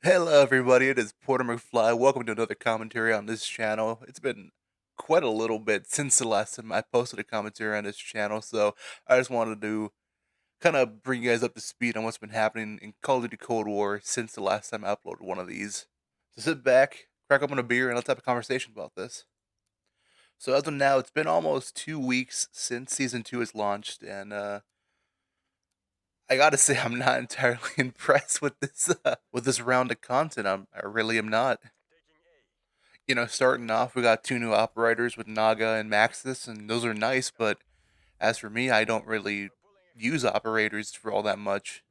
Hello everybody, it is Porter McFly. Welcome to another commentary on this channel. It's been quite a little bit since the last time I posted a commentary on this channel, so I just wanted to kind of bring you guys up to speed on what's been happening in Call of Duty Cold War since the last time I uploaded one of these. So sit back, crack open a beer, and let's have a conversation about this. So as of now, it's been almost 2 weeks since Season 2 has launched, and I gotta say I'm not entirely impressed with this round of content. I really am not. Starting off, we got two new operators with Naga and Maxis, and those are nice, but as for me, I don't really use operators for all that much.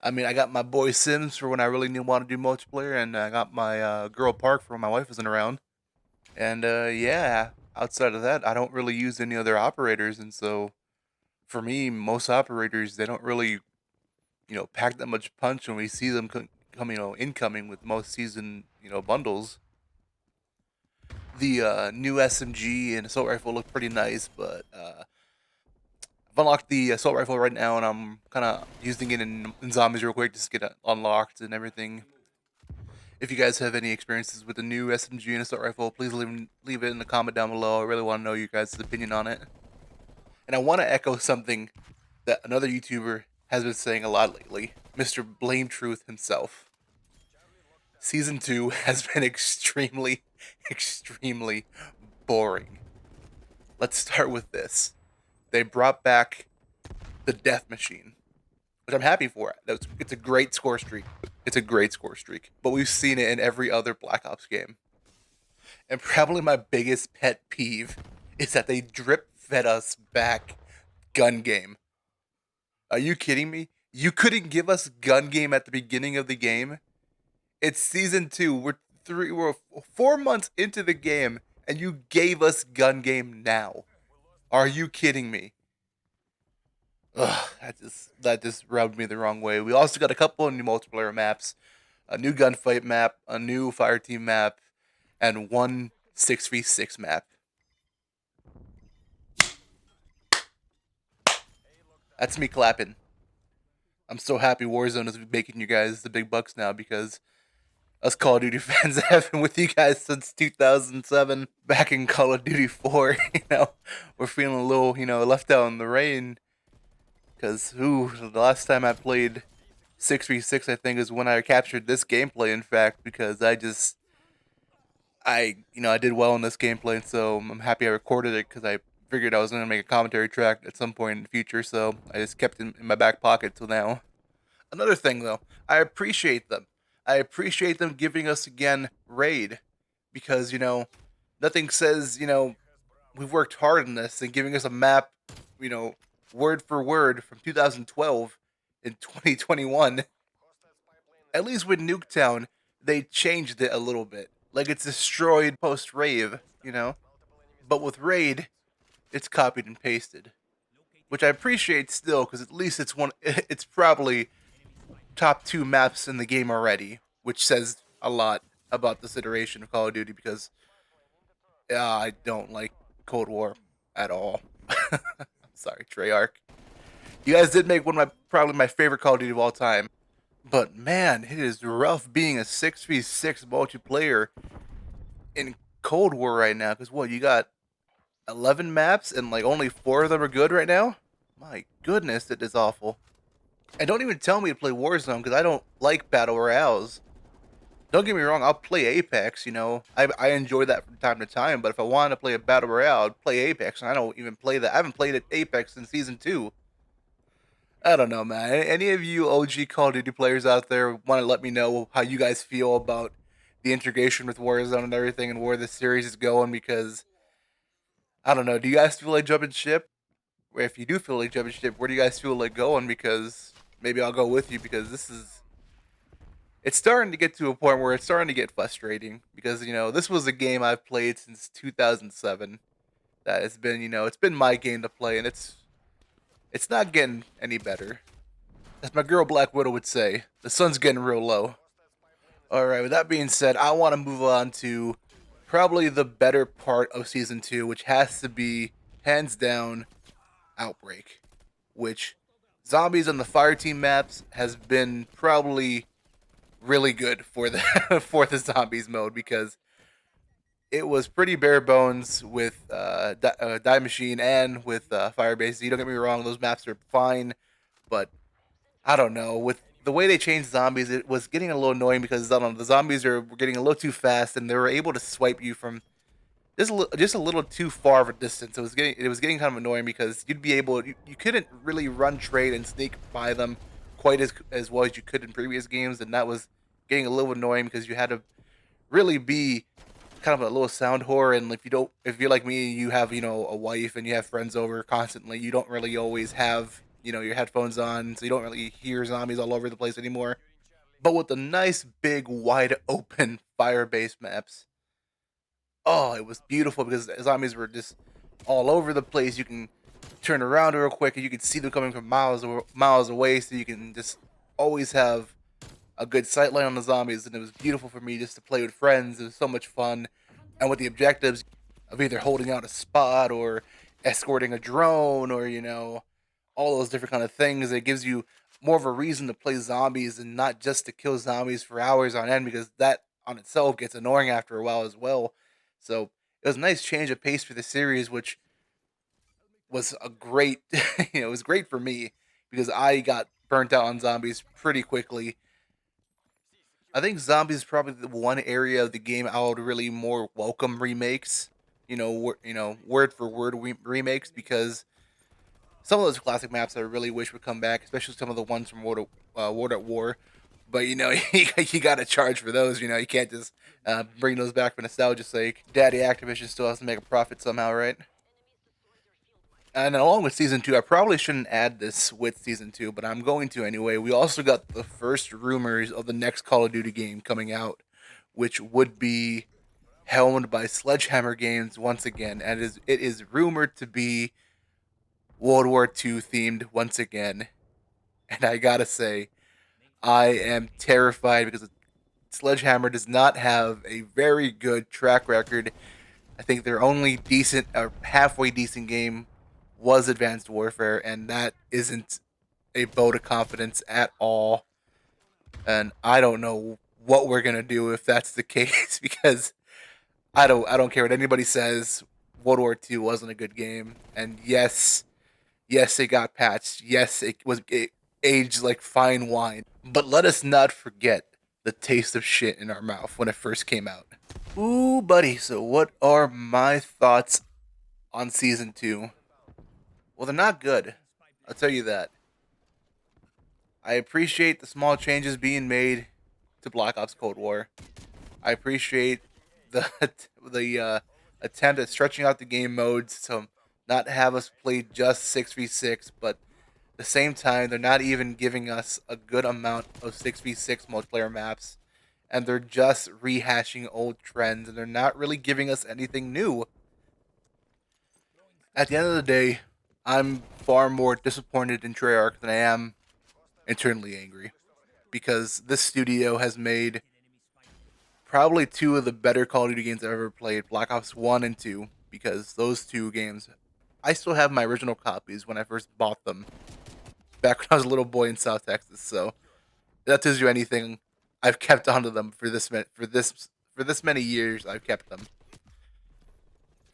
I mean, I got my boy Sims for when I really want to do multiplayer, and I got my girl Park for when my wife isn't around. And yeah, outside of that, I don't really use any other operators, and so for me, most operators, they don't really, pack that much punch when we see them coming, incoming with most season, bundles. The new SMG and assault rifle look pretty nice, but I've unlocked the assault rifle right now, and I'm kind of using it in zombies real quick just to get it unlocked and everything. If you guys have any experiences with the new SMG and assault rifle, please leave it in the comment down below. I really want to know your guys' opinion on it. And I want to echo something that another YouTuber has been saying a lot lately, Mr. Blame Truth himself. Season 2 has been extremely, extremely boring. Let's start with this. They brought back the death machine, which I'm happy for. It's a great score streak. It's a great score streak. But we've seen it in every other Black Ops game. And probably my biggest pet peeve is that they drip fed us back gun game. Are you kidding me? You couldn't give us gun game at the beginning of the game? It's season 2. We're 4 months into the game, and you gave us gun game now. Are you kidding me? Ugh, that just rubbed me the wrong way. We also got a couple of new multiplayer maps, a new gunfight map, a new fireteam map, and one 6v6 map. That's me clapping. I'm so happy Warzone is making you guys the big bucks now, because us Call of Duty fans have been with you guys since 2007. Back in Call of Duty 4, we're feeling a little, left out in the rain. Because, the last time I played 6v6, I think, is when I captured this gameplay, in fact, because I did well in this gameplay, and so I'm happy I recorded it, because I figured I was going to make a commentary track at some point in the future, so I just kept it in my back pocket till now. Another thing, though, I appreciate them. I appreciate them giving us, again, Raid, because, nothing says, we've worked hard in this, and giving us a map, word for word from 2012 in 2021. At least with Nuketown, they changed it a little bit. Like, it's destroyed post-Rave, But with Raid, it's copied and pasted. Which I appreciate still, because at least it's probably top 2 maps in the game already, which says a lot about this iteration of Call of Duty, because I don't like Cold War at all. Sorry, Treyarch. You guys did make one of probably my favorite Call of Duty of all time. But man, it is rough being a 6v6 multiplayer in Cold War right now. Because what, you got 11 maps and like only 4 of them are good right now? My goodness, it is awful. And don't even tell me to play Warzone, because I don't like Battle Royales. Don't get me wrong, I'll play Apex, I enjoy that from time to time, but if I wanted to play a Battle Royale, I'd play Apex, and I don't even play that. I haven't played Apex in Season 2. I don't know, man. Any of you OG Call of Duty players out there want to let me know how you guys feel about the integration with Warzone and everything, and where the series is going? Because, I don't know, do you guys feel like jumping ship? Or if you do feel like jumping ship, where do you guys feel like going? Because maybe I'll go with you, because it's starting to get to a point where it's starting to get frustrating, because, this was a game I've played since 2007. That has been, it's been my game to play, and it's not getting any better. As my girl Black Widow would say, the sun's getting real low. Alright, with that being said, I want to move on to probably the better part of Season 2, which has to be, hands down, Outbreak. Which, zombies on the fireteam maps has been probably really good for the for the zombies mode because it was pretty bare bones with Die Machine and with Firebase. You don't get me wrong; those maps are fine, but I don't know. With the way they changed zombies, it was getting a little annoying because I don't know, the zombies were getting a little too fast, and they were able to swipe you from just a little too far of a distance. It was getting kind of annoying because you couldn't really run trade and sneak by them quite as well as you could in previous games, and that was getting a little annoying because you had to really be kind of a little sound whore. And if you're like me, you have a wife and you have friends over constantly, you don't really always have your headphones on, so you don't really hear zombies all over the place anymore. But with the nice big wide open fire based maps, oh, it was beautiful because the zombies were just all over the place. You can turn around real quick and you can see them coming from miles away, so you can just always have a good sight line on the zombies. And it was beautiful for me just to play with friends. It was so much fun, and with the objectives of either holding out a spot or escorting a drone, or all those different kind of things, it gives you more of a reason to play zombies and not just to kill zombies for hours on end, because that on itself gets annoying after a while as well. So it was a nice change of pace for the series, which was a great it was great for me because I got burnt out on zombies pretty quickly. I think zombies is probably the one area of the game I would really more welcome remakes. Word for word remakes, because some of those classic maps I really wish would come back, especially some of the ones from World at War. But you got to charge for those. You can't just bring those back for nostalgia's sake. Daddy Activision still has to make a profit somehow, right? And along with season two, I probably shouldn't add this with season two, but I'm going to anyway. We also got the first rumors of the next Call of Duty game coming out, which would be helmed by Sledgehammer Games once again, and it is rumored to be World War II themed once again. And I gotta say, I am terrified because Sledgehammer does not have a very good track record. I think their only decent or halfway decent game was Advanced Warfare, and that isn't a vote of confidence at all. And I don't know what we're gonna do if that's the case because I don't care what anybody says. World War II wasn't a good game, and yes, it got patched. Yes, it aged like fine wine. But let us not forget the taste of shit in our mouth when it first came out. Ooh, buddy. So, what are my thoughts on season two? Well, they're not good. I'll tell you that. I appreciate the small changes being made to Black Ops Cold War. I appreciate the the attempt at stretching out the game modes to not have us play just 6v6, but at the same time, they're not even giving us a good amount of 6v6 multiplayer maps, and they're just rehashing old trends, and they're not really giving us anything new. At the end of the day, I'm far more disappointed in Treyarch than I am internally angry, because this studio has made probably two of the better Call of Duty games I've ever played, Black Ops 1 and 2, because those two games, I still have my original copies when I first bought them back when I was a little boy in South Texas. So if that tells you anything, I've kept onto them for this many years. I've kept them,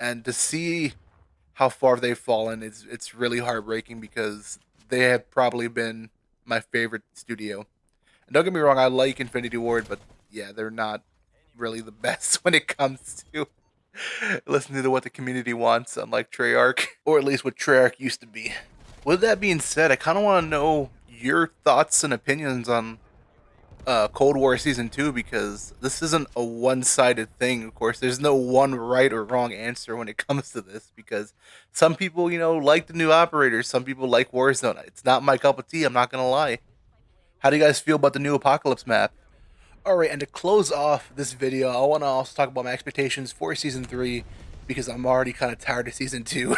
and to see how far they've fallen, it's really heartbreaking because they have probably been my favorite studio. And don't get me wrong, I like Infinity Ward, but yeah, they're not really the best when it comes to listening to what the community wants, unlike Treyarch, or at least what Treyarch used to be. With that being said, I kind of want to know your thoughts and opinions on Cold War Season 2, because this isn't a one sided thing. Of course, there's no one right or wrong answer when it comes to this, because some people, like the new operators, some people like Warzone. It's not my cup of tea, I'm not going to lie. How do you guys feel about the new Apocalypse map? Alright, and to close off this video, I want to also talk about my expectations for Season 3, because I'm already kind of tired of Season 2.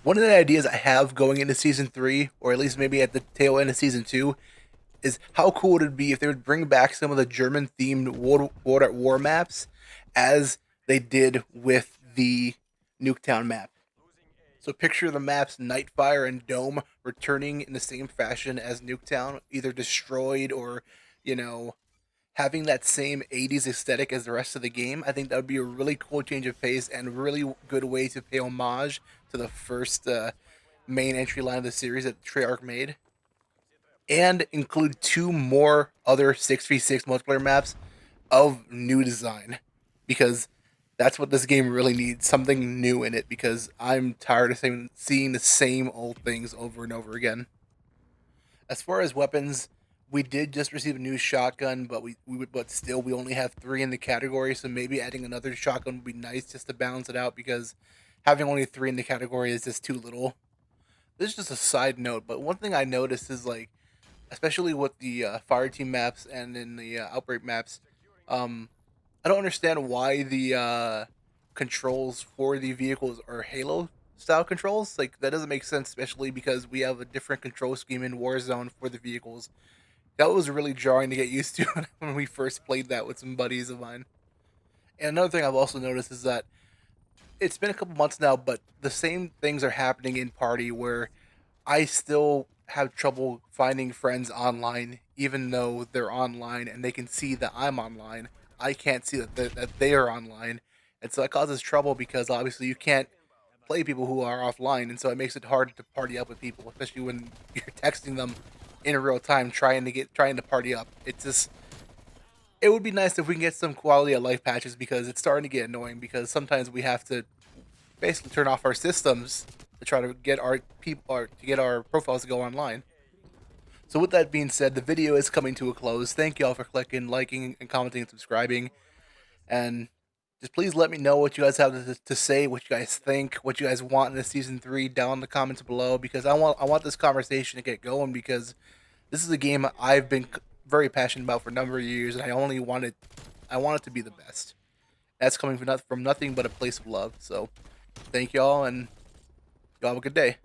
One of the ideas I have going into Season 3, or at least maybe at the tail end of Season 2, is how cool would it be if they would bring back some of the German themed World at War maps as they did with the Nuketown map. So picture the maps Nightfire and Dome returning in the same fashion as Nuketown, either destroyed or you know, having that same 80s aesthetic as the rest of the game, I think that would be a really cool change of pace and a really good way to pay homage to the first main entry line of the series that Treyarch made, and include two more other 6v6 multiplayer maps of new design, because that's what this game really needs, something new in it, because I'm tired of seeing the same old things over and over again. As far as weapons, we did just receive a new shotgun, but but still we only have three in the category, so maybe adding another shotgun would be nice just to balance it out, because having only three in the category is just too little. This is just a side note, but one thing I noticed is, like, especially with the fire team maps and in the outbreak maps, um, I don't understand why the controls for the vehicles are Halo style controls. Like, that doesn't make sense, especially because we have a different control scheme in Warzone for the vehicles. That was really jarring to get used to when we first played that with some buddies of mine. And another thing I've also noticed is that it's been a couple months now, but the same things are happening in party where I still have trouble finding friends online, even though they're online and they can see that I'm online. I can't see that they are online, and so it causes trouble because obviously you can't play people who are offline, and so it makes it hard to party up with people, especially when you're texting them in real time, trying to party up. It's just, it would be nice if we can get some quality of life patches, because it's starting to get annoying, because sometimes we have to basically turn off our systems to try to get our people or to get our profiles to go online. So with that being said, the video is coming to a close. Thank you all for clicking, liking, and commenting and subscribing. And just please let me know what you guys have to say, what you guys think, what you guys want in the season 3 down in the comments below, because I want this conversation to get going, because this is a game I've been very passionate about for a number of years, and I want it to be the best. That's coming from nothing but a place of love. So thank y'all, and y'all have a good day.